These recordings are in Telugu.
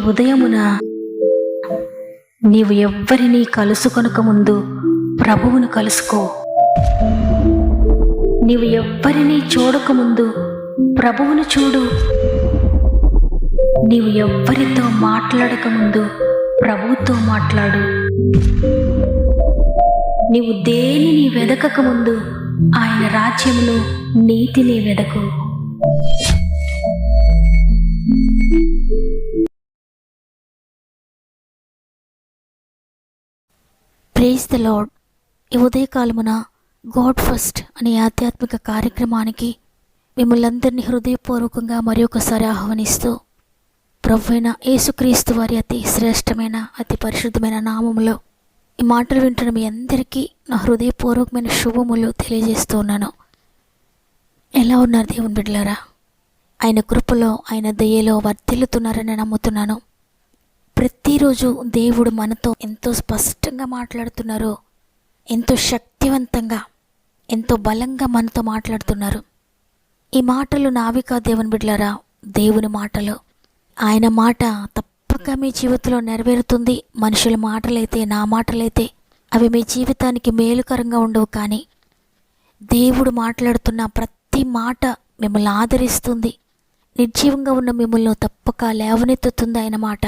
ఉదయమున నీవు ఎవ్వరినీ కలుసుకొనక ముందు ప్రభువును కలుసుకో. నీవు ఎవ్వరినీ చూడకముందు ప్రభువును చూడు. నీవు ఎవ్వరితో మాట్లాడకముందు ప్రభువుతో మాట్లాడు. నీవు దేనిని వెదకకముందు ఆయన రాజ్యమును నీతిని వెదకు. Praise the lord. ఈ ఉదయకాలమున గాడ్ ఫస్ట్ అనే ఆధ్యాత్మిక కార్యక్రమానికి మిమ్మల్ని అందరినీ హృదయపూర్వకంగా మరి ఒకసారి ఆహ్వానిస్తూ, ప్రభువైన యేసుక్రీస్తు వారి అతి శ్రేష్టమైన అతి పరిశుద్ధమైన నామములో ఈ మాటలు వింటున్న మీ అందరికీ నా హృదయపూర్వకమైన శుభములు తెలియజేస్తూ ఉన్నాను. ఎలా ఉన్నారు దేవుని బిడ్డలారా? ఆయన కృపలో ఆయన దయలో వర్ధిల్లుతున్నారని నమ్ముతున్నాను. ప్రతిరోజు దేవుడు మనతో ఎంతో స్పష్టంగా మాట్లాడుతున్నారు, ఎంతో శక్తివంతంగా, ఎంతో బలంగా మనతో మాట్లాడుతున్నారు. ఈ మాటలు నావి కాదు దేవుని బిడ్డలారా, దేవుని మాటలు. ఆయన మాట తప్పక మీ జీవితంలో నెరవేరుతుంది. మనుషుల మాటలైతే, నా మాటలైతే అవి మీ జీవితానికి మేలుకరంగా ఉండవు. కానీ దేవుడు మాట్లాడుతున్న ప్రతి మాట మిమ్మల్ని ఆదరిస్తుంది. నిర్జీవంగా ఉన్న మిమ్మల్ని తప్పక లేవనెత్తుతుంది ఆయన మాట.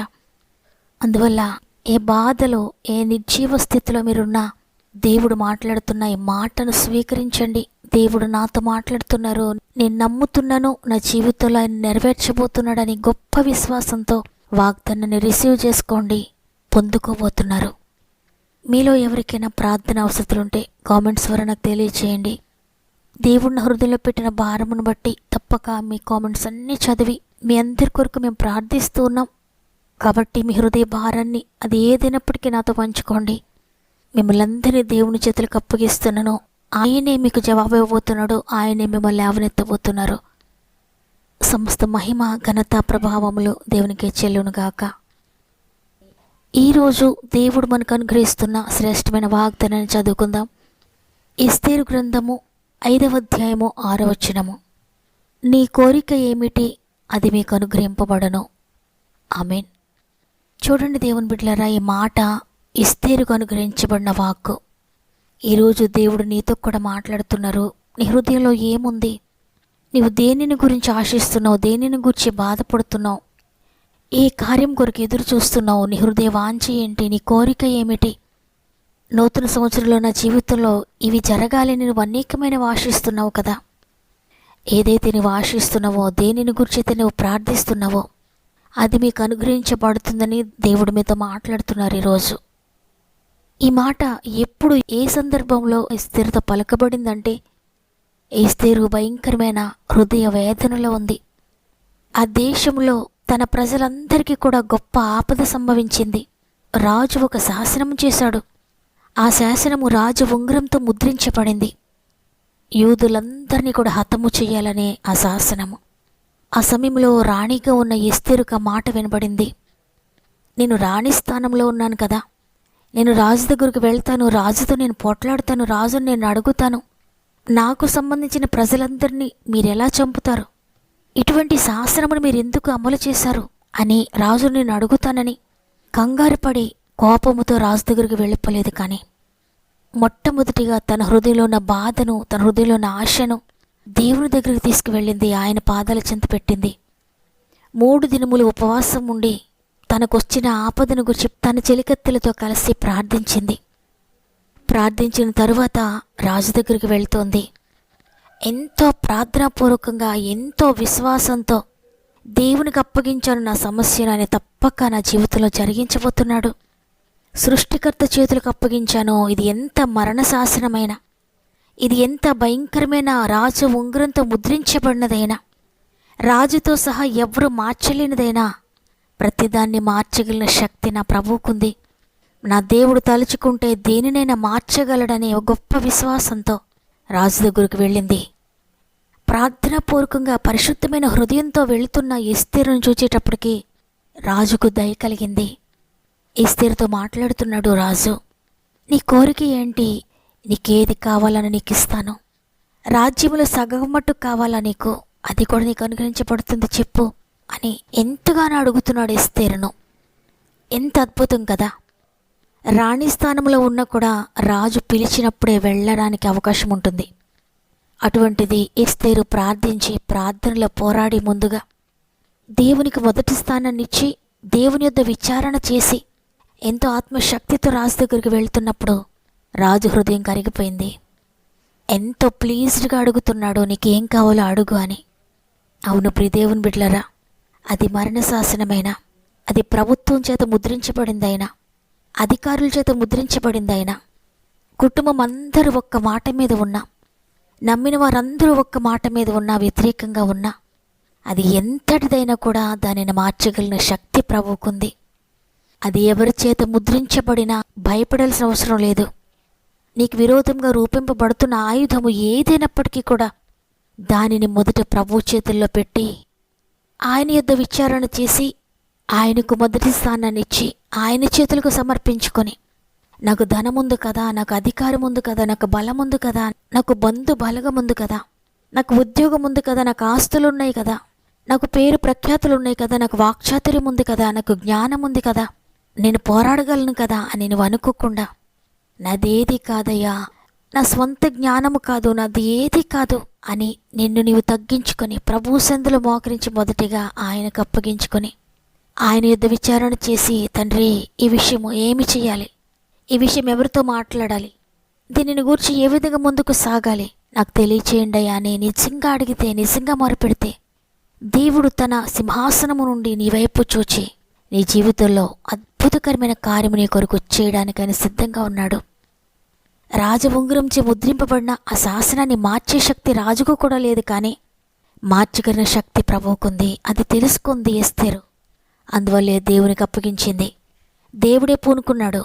అందువల్ల ఏ బాధలో, ఏ నిర్జీవ స్థితిలో మీరున్నా దేవుడు మాట్లాడుతున్న ఈ మాటను స్వీకరించండి. దేవుడు నాతో మాట్లాడుతున్నారు, నేను నమ్ముతున్నాను, నా జీవితంలో ఆయన నెరవేర్చబోతున్నాడని గొప్ప విశ్వాసంతో వాగ్దానాన్ని రిసీవ్ చేసుకోండి, పొందుకోబోతున్నారు. మీలో ఎవరికైనా ప్రార్థన అవసరతలుంటే కామెంట్స్ ద్వారా నాకు తెలియజేయండి. దేవుడిని హృదయంలో పెట్టిన భారమును బట్టి తప్పక మీ కామెంట్స్ అన్నీ చదివి మీ అందరి కొరకు మేము ప్రార్థిస్తూ ఉన్నాం. కాబట్టి మీ హృదయ భారాన్ని అది ఏదైనప్పటికీ నాతో పంచుకోండి. మిమ్మల్ని అందరినీ దేవుని చేతులకు అప్పగిస్తున్నాను. ఆయనే మీకు జవాబు ఇవ్వబోతున్నాడు, ఆయనే మిమ్మల్ని లేవనెత్తబోతున్నారు. సమస్త మహిమ, ఘనత, ప్రభావములు దేవునికే చెల్లునుగాక. ఈరోజు దేవుడు మనకు అనుగ్రహిస్తున్న శ్రేష్టమైన వాగ్దానాన్ని చదువుకుందాం. ఎస్తేరు గ్రంథము 5వ అధ్యాయము 6వ వచనము. నీ కోరిక ఏమిటి, అది మీకు అనుగ్రహింపబడను. ఆమేన్. చూడండి దేవుని బిడ్డలారా, ఈ మాట ఎస్తేరుకు అనుగ్రహించబడిన వాక్కు. ఈరోజు దేవుడు నీతో కూడా మాట్లాడుతున్నారు. నీ హృదయంలో ఏముంది? నీవు దేనిని గురించి ఆశిస్తున్నావు? దేనిని గురించి బాధపడుతున్నావు? ఏ కార్యం కొరకు ఎదురు చూస్తున్నావు? నీ హృదయ వాంఛ ఏంటి? నీ కోరిక ఏమిటి? నూతన సంవత్సరంలో నా జీవితంలో ఇవి జరగాలని నువ్వు అనేకమైనవి ఆశిస్తున్నావు కదా. ఏదైతే నువ్వు ఆశిస్తున్నావో, దేనిని గురించి నువ్వు ప్రార్థిస్తున్నావో అది మీకు అనుగ్రహించబడుతుందని దేవుడు మీతో మాట్లాడుతున్నారు ఈరోజు. ఈ మాట ఎప్పుడు, ఏ సందర్భంలో ఎస్తేరుతో పలకబడిందంటే, ఎస్తేరు భయంకరమైన హృదయ వేదనలో ఉంది. ఆ దేశంలో తన ప్రజలందరికీ కూడా గొప్ప ఆపద సంభవించింది. రాజు ఒక శాసనం చేశాడు. ఆ శాసనము రాజు ఉంగరంతో ముద్రించబడింది. యూదులందరినీ కూడా హతము చేయాలనే ఆ శాసనము. ఆ సమయంలో రాణిగా ఉన్న ఎస్తేరుకు ఆ మాట వినబడింది. నేను రాణి స్థానంలో ఉన్నాను కదా, నేను రాజు దగ్గరకు వెళ్తాను, రాజుతో నేను పోట్లాడుతాను, రాజుని నేను అడుగుతాను, నాకు సంబంధించిన ప్రజలందరినీ మీరెలా చంపుతారు, ఇటువంటి శాసనమును మీరు ఎందుకు అమలు చేశారు అని రాజుని నేను అడుగుతానని కంగారు పడి కోపముతో రాజు దగ్గరికి వెళ్ళిపోలేదు. కానీ మొట్టమొదటిగా తన హృదయంలో ఉన్న బాధను, తన హృదయంలో ఉన్న ఆశను దేవుని దగ్గరికి తీసుకువెళ్ళింది. ఆయన పాదాల చెంత పెట్టింది. 3 దినములు ఉపవాసం ఉండి తనకొచ్చిన ఆపదను గురించి తన చెలికత్తెలతో కలిసి ప్రార్థించింది. ప్రార్థించిన తరువాత రాజు దగ్గరికి వెళ్తోంది. ఎంతో ప్రార్థనాపూర్వకంగా, ఎంతో విశ్వాసంతో దేవునికి అప్పగించాను నా సమస్యను, ఆయన తప్పక నా జీవితంలో జరిగించబోతున్నాడు. సృష్టికర్త చేతులకు అప్పగించాను. ఇది ఎంత మరణ శాసనమైన, ఇది ఎంత భయంకరమైన రాజు ఉంగరంతో ముద్రించబడినదైనా, రాజుతో సహా ఎవరు మార్చలేనిదైనా ప్రతిదాన్ని మార్చగలిగిన శక్తి నా ప్రభువుకుంది. నా దేవుడు తలుచుకుంటే దేనినైనా మార్చగలడనే ఒక గొప్ప విశ్వాసంతో రాజు దగ్గరికి వెళ్ళింది. ప్రార్థనాపూర్వకంగా పరిశుద్ధమైన హృదయంతో వెళుతున్న ఎస్తేరును చూచేటప్పటికి రాజుకు దయ కలిగింది. ఎస్తేరుతో మాట్లాడుతున్నాడు రాజు. నీ కోరిక ఏంటి? నీకేది కావాలని నీకు ఇస్తాను. రాజ్యములో సగం మట్టు కావాలా నీకు? అది కూడా నీకు అనుగ్రహించబడుతుంది, చెప్పు అని ఎంతగానో అడుగుతున్నాడు ఎస్తేరును. ఎంత అద్భుతం కదా. రాణి స్థానంలో ఉన్న కూడా రాజు పిలిచినప్పుడే వెళ్ళడానికి అవకాశం ఉంటుంది. అటువంటిది ఎస్తేరు ప్రార్థించి ప్రార్థనలో పోరాడి ముందుగా దేవునికి మొదటి స్థానాన్ని ఇచ్చి దేవుని యొద్ద విచారణ చేసి ఎంతో ఆత్మశక్తితో రాజు దగ్గరికి వెళ్తున్నప్పుడు రాజు హృదయం కరిగిపోయింది. ఎంతో ప్లీజ్డ్గా అడుగుతున్నాడో, నీకేం కావాలో అడుగు అని. అవును ప్రియదేవుని బిడ్డలారా, అది మరణ శాసనమైనా, అది ప్రభుత్వం చేత ముద్రించబడిందైనా, అధికారుల చేత ముద్రించబడిందైనా, కుటుంబం అందరూ ఒక్క మాట మీద ఉన్నా, నమ్మిన వారందరూ ఒక్క మాట మీద ఉన్నా, వ్యతిరేకంగా ఉన్నా, అది ఎంతటిదైనా కూడా దానిని మార్చగలిగిన శక్తి ప్రభువుకుంది. అది ఎవరి చేత ముద్రించబడినా భయపడాల్సిన అవసరం లేదు. నీకు విరోధంగా రూపింపబడుతున్న ఆయుధము ఏదైనప్పటికీ కూడా దానిని మొదట ప్రభు చేతుల్లో పెట్టి ఆయన యొద్ద విచారణ చేసి ఆయనకు మొదటి స్థానాన్ని ఇచ్చి ఆయన చేతులకు సమర్పించుకొని, నాకు ధనముందు కదా, నాకు అధికారం ఉంది కదా, నాకు బలం ఉంది కదా, నాకు బంధు బలగం ఉంది కదా, నాకు ఉద్యోగం ఉంది కదా, నాకు ఆస్తులు ఉన్నాయి కదా, నాకు పేరు ప్రఖ్యాతులు ఉన్నాయి కదా, నాకు వాక్చాతుర్యం ఉంది కదా, నాకు జ్ఞానం ఉంది కదా, నేను పోరాడగలను కదా అని నువ్వు అనుకోకుండా, నాదేది కాదయ్యా, నా స్వంత జ్ఞానము కాదు, నాది ఏది కాదు అని నిన్ను నీవు తగ్గించుకొని ప్రభు సందులో మోకరించి మొదటిగా ఆయనకు అప్పగించుకొని ఆయన యుద్ధ విచారణ చేసి, తండ్రి ఈ విషయము ఏమి చేయాలి, ఈ విషయం ఎవరితో మాట్లాడాలి, దీనిని గూర్చి ఏ విధంగా ముందుకు సాగాలి, నాకు తెలియచేయండి అయ్యా అని నిజంగా అడిగితే, నిజంగా మొరపెడితే దేవుడు తన సింహాసనము నుండి నీ వైపు చూచి నీ జీవితంలో అద్భుతకరమైన కార్యము నీ కొరకు చేయడానికి ఆయన సిద్ధంగా ఉన్నాడు. రాజఉంగురంచే ముద్రింపబడిన ఆ శాసనాన్ని మార్చే శక్తి రాజుకు కూడా లేదు, కానీ మార్చగలిగిన శక్తి ప్రభువుకుంది. అది తెలుసుకుంది ఎస్తేరు. అందువల్లే దేవునికి అప్పగించింది. దేవుడే పూనుకున్నాడు.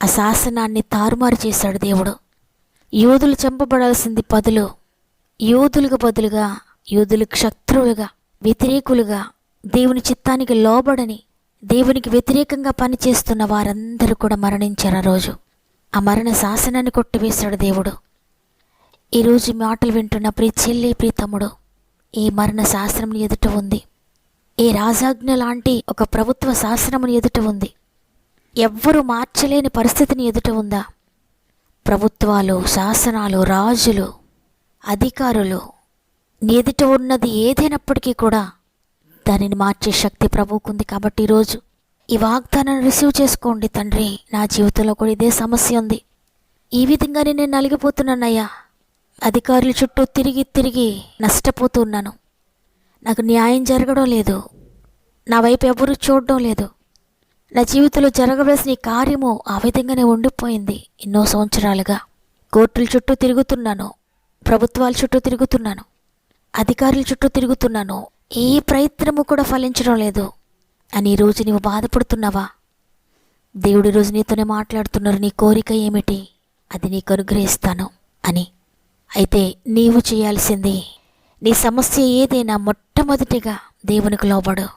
ఆ శాసనాన్ని తారుమారు చేశాడు దేవుడు. యోధులు చంపబడాల్సింది 10, యోధులకు బదులుగా యోధులకు శత్రువులుగా, వ్యతిరేకులుగా, దేవుని చిత్తానికి లోబడని, దేవునికి వ్యతిరేకంగా పనిచేస్తున్న వారందరూ కూడా మరణించారు. ఆ రోజు ఆ మరణ శాసనాన్ని కొట్టివేశాడు దేవుడు. ఈరోజు మాటలు వింటున్న ప్రియ చెల్లి, ప్రియ తమ్ముడు, ఈ మరణ శాసనం ఎదుట ఉంది. ఈ రాజాజ్ఞ లాంటి ఒక ప్రభుత్వ శాసనముని ఎదుట ఉంది. ఎవ్వరూ మార్చలేని పరిస్థితిని ఎదుట ఉందా? ప్రభుత్వాలు, శాసనాలు, రాజులు, అధికారులు ఎదుట ఉన్నది ఏదైనప్పటికీ కూడా దానిని మార్చే శక్తి ప్రభువుకుంది. కాబట్టి ఈరోజు ఈ వాగ్దానాన్ని రిసీవ్ చేసుకోండి. తండ్రి, నా జీవితంలో కూడా ఇదే సమస్య ఉంది, ఈ విధంగానే నేను నలిగిపోతున్నానయ్యా, అధికారుల చుట్టూ తిరిగి తిరిగి నష్టపోతున్నాను, నాకు న్యాయం జరగడం లేదు, నా వైపు ఎవరు చూడడం లేదు, నా జీవితంలో జరగవలసిన ఈ కార్యము ఆ విధంగానే ఉండిపోయింది. ఎన్నో సంవత్సరాలుగా కోర్టుల చుట్టూ తిరుగుతున్నాను, ప్రభుత్వాల చుట్టూ తిరుగుతున్నాను, అధికారుల చుట్టూ తిరుగుతున్నాను, ఏ ప్రయత్నము కూడా ఫలించడం లేదు అని ఈరోజు నీవు బాధపడుతున్నావా? దేవుడి రోజు నీతోనే మాట్లాడుతున్నారు. నీ కోరిక ఏమిటి, అది నీకు అనుగ్రహిస్తాను అని. అయితే నీవు చేయాల్సింది, నీ సమస్య ఏదైనా మొట్టమొదటిగా దేవునికి లోబడు.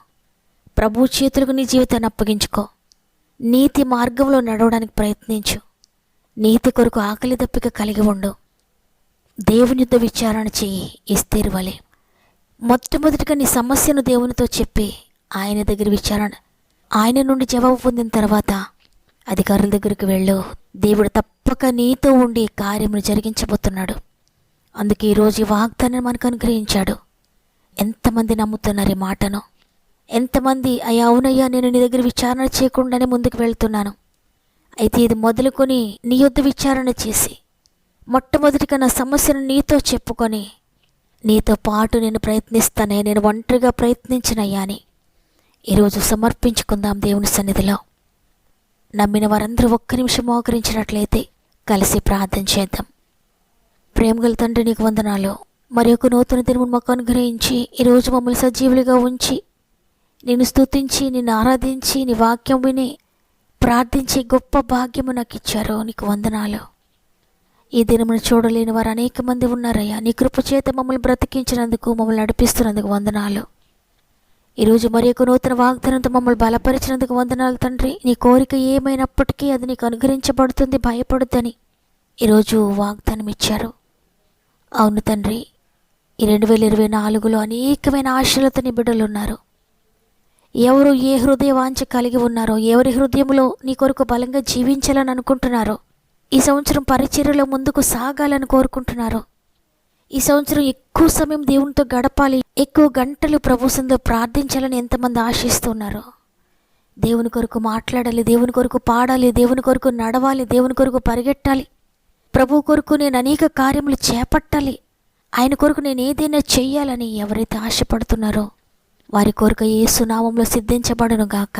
ప్రభు చేతులకు నీ జీవితాన్ని అప్పగించుకో. నీతి మార్గంలో నడవడానికి ప్రయత్నించు. నీతి కొరకు ఆకలి దప్పిక కలిగి ఉండు. దేవుని యుద్ధ విచారణ చెయ్యి. ఎస్తేరు వలె మొట్టమొదటిగా నీ సమస్యను దేవునితో చెప్పి ఆయన దగ్గర విచారణ, ఆయన నుండి జవాబు పొందిన తర్వాత అధికారుల దగ్గరికి వెళ్ళు. దేవుడు తప్పక నీతో ఉండి కార్యమును జరిగించబోతున్నాడు. అందుకే ఈరోజు ఈ వాగ్దానాన్ని మనకు అనుగ్రహించాడు. ఎంతమంది నమ్ముతున్నారు ఈ మాటను? ఎంతమంది అయ్యా అవునయ్యా నేను నీ దగ్గర విచారణ చేయకుండానే ముందుకు వెళ్తున్నాను, అయితే ఇది మొదలుకొని నీ యొద్ద విచారణ చేసి మొట్టమొదటిగా నా సమస్యను నీతో చెప్పుకొని నీతో పాటు నేను ప్రయత్నిస్తానే, నేను ఒంటరిగా ప్రయత్నించినయ్యా అని ఈరోజు సమర్పించుకుందాం దేవుని సన్నిధిలో. నమ్మిన వారందరూ ఒక్క నిమిషం మోకరించినట్లయితే కలిసి ప్రార్థన చేద్దాం. ప్రేమగల తండ్రి, నీకు వందనాలు. మరి ఒక నూతన దినమును మాకు అనుగ్రహించి ఈరోజు మమ్మల్ని సజీవులుగా ఉంచి నిన్ను స్తుతించి నిన్ను ఆరాధించి నీ వాక్యం విని ప్రార్థించే గొప్ప భాగ్యము నాకు ఇచ్చారు. నీకు వందనాలు. ఈ దినమును చూడలేని వారు అనేక మంది ఉన్నారయ్యా. నీ కృప చేత మమ్మల్ని బ్రతికించినందుకు, మమ్మల్ని నడిపిస్తున్నందుకు వందనాలు. ఈరోజు మరి ఒక నూతన వాగ్దానంతో మమ్మల్ని బలపరిచినందుకు వందనాలు తండ్రి. నీ కోరిక ఏమైనప్పటికీ అది నీకు అనుగ్రహించబడుతుంది, భయపడుద్దని ఈరోజు వాగ్దానం ఇచ్చారు. అవును తండ్రి, ఈ 2024లో అనేకమైన ఆశలతో నీ బిడ్డలు ఉన్నారు. ఎవరు ఏ హృదయ వాంఛ కలిగి ఉన్నారో, ఎవరి హృదయంలో నీ కొరకు బలంగా జీవించాలని అనుకుంటున్నారో, ఈ సంవత్సరం పరిచర్యలో ముందుకు సాగాలని కోరుకుంటున్నారో, ఈ సంవత్సరం ఎక్కువ సమయం దేవునితో గడపాలి, ఎక్కువ గంటలు ప్రభు సన్నిధిలో ప్రార్థించాలని ఎంతమంది ఆశిస్తున్నారో, దేవుని కొరకు మాట్లాడాలి, దేవుని కొరకు పాడాలి, దేవుని కొరకు నడవాలి, దేవుని కొరకు పరిగెట్టాలి, ప్రభు కొరకు నేను అనేక కార్యములు చేపట్టాలి, ఆయన కొరకు నేను ఏదైనా చెయ్యాలని ఎవరైతే ఆశపడుతున్నారో వారి కొరకు యేసు నామములో సిద్ధించబడును గాక.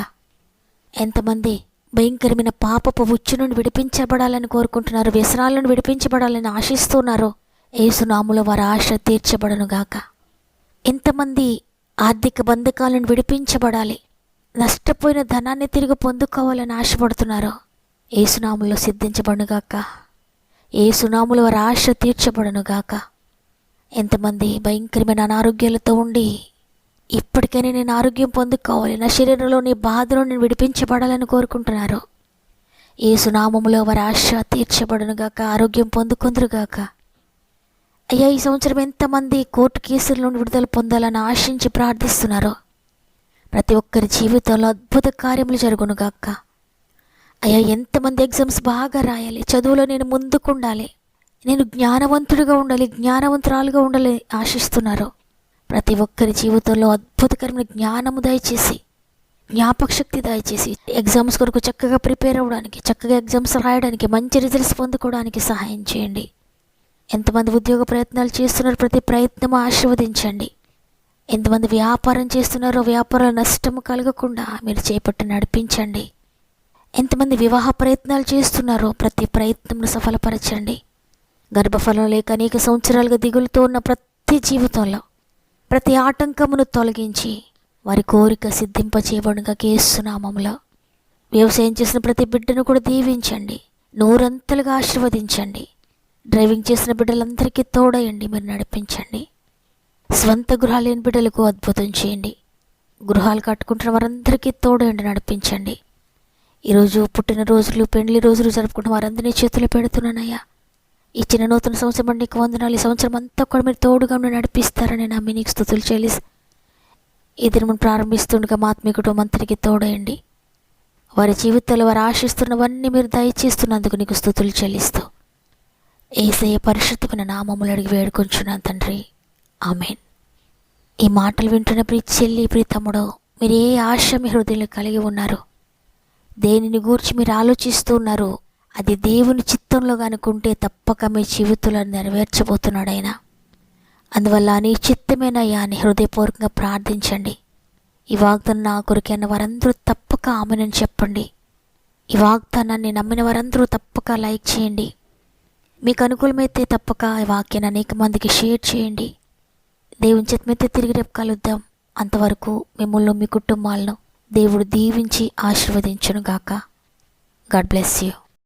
ఎంతమంది భయంకరమైన పాపపు ఉచ్చు నుండి విడిపించబడాలని కోరుకుంటున్నారు, వ్యసనాల నుండి విడిపించబడాలని ఆశిస్తున్నారో యేసు నామములో వారి ఆశ తీర్చబడును గాక. ఎంతమంది ఆర్థిక బంధకాల నుండి విడిపించబడాలి, నష్టపోయిన ధనాన్ని తిరిగి పొందుకోవాలని ఆశపడుతున్నారో యేసు నామములో సిద్ధించబడును గాక. యేసు నామములో వారి ఆశ తీర్చబడును గాక. ఎంతమంది భయంకరమైన అనారోగ్యాలతో ఉండి ఇప్పటికైనా నేను ఆరోగ్యం పొందుకోవాలి, నా శరీరంలోని బాధలో నేను విడిపించబడాలని కోరుకుంటున్నారు, యేసు నామములో వారి ఆశ తీర్చబడునుగాక, ఆరోగ్యం పొందుకుందరుగాక. అయ్యా, ఈ సంవత్సరం ఎంతమంది కోర్టు కేసుల నుండి విడుదల పొందాలని ఆశించి ప్రార్థిస్తున్నారో ప్రతి ఒక్కరి జీవితంలో అద్భుత కార్యములు జరుగునుగాక. అయ్యా, ఎంతమంది ఎగ్జామ్స్ బాగా రాయాలి, చదువులో నేను ముందుకుండాలి, నేను జ్ఞానవంతుడిగా ఉండాలి, జ్ఞానవంతురాలుగా ఉండాలి ఆశిస్తున్నారో ప్రతి ఒక్కరి జీవితంలో అద్భుతకరమైన జ్ఞానము దయచేసి, జ్ఞాపక శక్తి దయచేసి, ఎగ్జామ్స్ కొరకు చక్కగా ప్రిపేర్ అవ్వడానికి, చక్కగా ఎగ్జామ్స్ రాయడానికి, మంచి రిజల్ట్స్ పొందుకోవడానికి సహాయం చేయండి. ఎంతమంది ఉద్యోగ ప్రయత్నాలు చేస్తున్నారో ప్రతి ప్రయత్నం ఆశీర్వదించండి. ఎంతమంది వ్యాపారం చేస్తున్నారో వ్యాపారాల నష్టము కలగకుండా మీరు చేపట్టి నడిపించండి. ఎంతమంది వివాహ ప్రయత్నాలు చేస్తున్నారో ప్రతి ప్రయత్నంను సఫలపరచండి. గర్భఫలం లేక అనేక సంవత్సరాలుగా దిగులుతో ఉన్న ప్రతి జీవితంలో ప్రతి ఆటంకమును తొలగించి వారి కోరిక సిద్ధింపచేయబడుగా యేసు నామములో. వ్యవసాయం చేసిన ప్రతి బిడ్డను కూడా దీవించండి, నూరంతలుగా ఆశీర్వదించండి. డ్రైవింగ్ చేసిన బిడ్డలందరికీ తోడయండి, మీరు నడిపించండి. స్వంత గృహాలు లేని బిడ్డలకు అద్భుతం చేయండి. గృహాలు కట్టుకుంటున్న వారందరికీ తోడయండి, నడిపించండి. ఈరోజు పుట్టినరోజులు, పెండ్లి రోజులు జరుపుకుంటున్న వారందరినీ చేతులు పెడుతున్నానయ్యా. ఇచ్చిన నూతన సంవత్సరం నీకు వందనాలు. ఈ సంవత్సరం అంతా కూడా మీరు తోడుగా నడిపిస్తారని నమ్మి నీకు స్తుతులు చెల్లిస్తూ ఈ దినం ప్రారంభిస్తుండగా మా ఆత్మీయ కుటుంబం అంతటికి తోడయండి. వారి జీవితాల్లో వారు ఆశిస్తున్నవన్నీ మీరు దయచేస్తున్నందుకు నీకు స్తుతులు చెల్లిస్తూ యేసయ్య పరిశుద్ధమైన నామములు అడిగి వేడుకొంచున్నాను తండ్రి, ఆమేన్. ఈ మాటలు వింటున్న ప్రియ చెల్లి, ప్రియ తమ్ముడు, మీరు ఏ ఆశ మీ హృదయంలో కలిగి ఉన్నారు, దేనిని గూర్చి మీరు ఆలోచిస్తూ ఉన్నారు, అది దేవుని చిత్తంలో కనుకుంటే తప్పక మీ జీవితంలో నెరవేర్చబోతున్నాడు ఆయన. అందువల్ల నీ చిత్తమేనయ్యా అని హృదయపూర్వకంగా ప్రార్థించండి. ఈ వాగ్దానం నా కొరికైన వారందరూ తప్పక ఆమెనని చెప్పండి. ఈ వాగ్దానాన్ని నమ్మిన వారందరూ తప్పక లైక్ చేయండి. మీకు అనుకూలమైతే తప్పక ఈ వాక్యాన్ని అనేక మందికి షేర్ చేయండి. దేవుని చిత్తమైతే తిరిగి రేపు కలుద్దాం. అంతవరకు మిమ్మల్ని, మీ కుటుంబాలను దేవుడు దీవించి ఆశీర్వదించును గాక. God bless you.